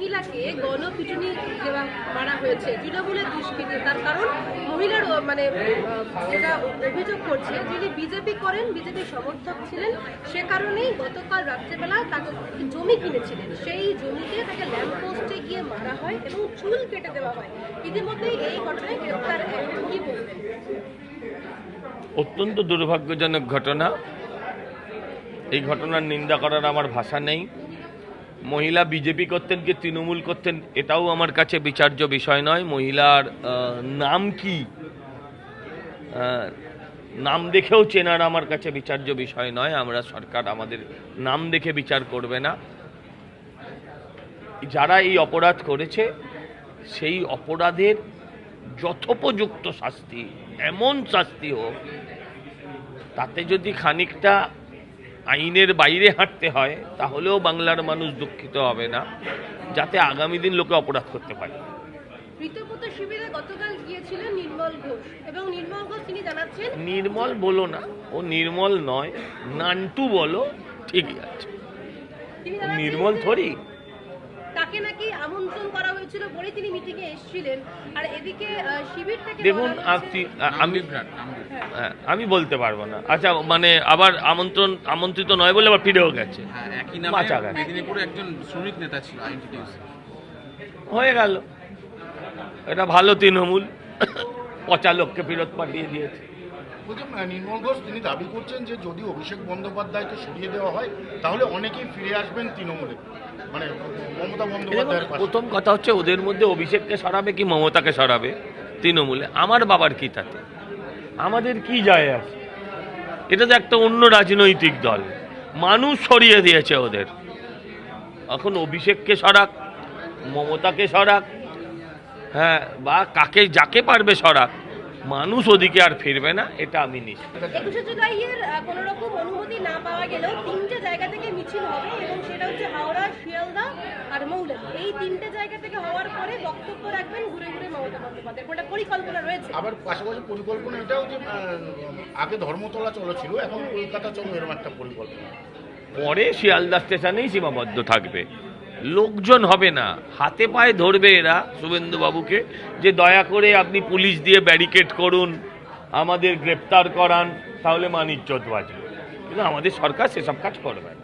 মহিলাকে গণপিটুনি দেওয়া মারা হয়েছে তৃণমূলের দুষ্কৃতি। তার কারণ মহিলার মানে যেটা অভিযোগ করছে, যিনি বিজেপি করেন, বিজেপি সমর্থক ছিলেন, সে কারণেই গতকাল রাত্রেবেলা তাকে জমি কিনেছিলেন, সেই জমিতে তাকে ল্যাম্পপোস্টে গিয়ে মারা হয় এবং চুল কেটে দেওয়া হয়। ইতিমধ্যেই এই ঘটনায় গ্রেপ্তার কি বলবেন? অত্যন্ত দুর্ভাগ্যজনক ঘটনা। এই ঘটনার নিন্দা করার আমার ভাষা নেই। মহিলা বিজেপি করতেন কি তৃণমূল করতেন এটাও আমার কাছে বিচার্য বিষয় নয়। মহিলার নাম কি, নাম দেখেও চেনার আমার কাছে বিচার্য বিষয় নয়। আমরা সরকার আমাদের নাম দেখে বিচার করবে না। যারা এই অপরাধ করেছে সেই অপরাধের যথোপযুক্ত শাস্তি, এমন শাস্তি হোক তাতে যদি খানিকটা আইনের বাইরে হাঁটতে হয় তাহলেও বাংলার মানুষ দুঃখিত হবে না, যাতে আগামী দিন লোকে অপরাধ করতে পারে। ঋতুপূর্ত শিবিরে গতকাল গিয়েছিলেন নির্মল ঘোষ, এবং নির্মল ঘোষ তিনি জানাচ্ছেন, নির্মল বলো না, ও নির্মল নয়, নান্টু বলো, ঠিকই আছে। নির্মল থরি তাকে নাকি আমন্ত্রণ করা হয়েছিল বলে তিনি মিটিংয়ে এসেছিলেন, আর এদিকে শিবির থেকে দেখুন আমি বলতে পারবো না। আচ্ছা, মানে আবার আমন্ত্রিত নয় বলে আবার ফিরেও গেছে। মেদিনীপুরে একজন শ্রমিক নেতা ছিল, হয়ে গেল, এটা ভালো তৃণমূল, পচা লোককে ফেরত পাঠিয়ে দিয়েছে। নির্মল ঘোষ তিনি দাবি করছেন যে যদি অভিষেক বন্দ্যোপাধ্যায়কে সরিয়ে দেওয়া হয় তাহলে অনেকেই ফিরে আসবেন তৃণমূলে, মানে মমতা বন্দ্যোপাধ্যায়ের পাশে। প্রথম কথা হচ্ছে ওদের মধ্যে অভিষেককে সরাবে কি মমতাকে সরাবে তৃণমূলে, আমার বাবার কি তাতে, আমাদের কি যায় আসে? এটা তো একটা অন্য রাজনৈতিক দল, মানুষ সরিয়ে দিয়েছে ওদের। এখন অভিষেককে সরাক, মমতাকে সরাক, হ্যাঁ, বা যাকে পারবে সরাক, মানুষ ওদিকে আর ফিরবে না, এটা আমি নিশ্চিত। 21শে জুলাইয়ের কোনো রকম অনুমতি না পাওয়া গেলেও 3টে জায়গা থেকে মিছিল হবে, এবং সেটা হচ্ছে হাওড়া, শিয়ালদা আর মৌলভী। এই 3টে জায়গা থেকে হওয়ার পরে বক্তব্য রাখবেন ঘুরে ঘুরে মমতা বন্দ্যোপাধ্যায়। একটা পরিকল্পনা রয়েছে। আবার পাশাপাশি পরিকল্পনা এটাও যে আগে ধর্মতলা চলেছিল, এখন কলকাতা চলো, এরকম একটা পরিকল্পনা। পরে শিয়ালদা স্টেশনেই সীমাবদ্ধ থাকবে, লোকজন হবে না, হাতে পায়ে ধরবে এরা শুভেন্দু বাবুকে যে দয়া করে আপনি পুলিশ দিয়ে ব্যারিকেড করুন, আমাদের গ্রেপ্তার করান, তাহলে মানিজ্যত বাঁচবে। কিন্তু আমাদের সরকার সেসব কাজ করবে না।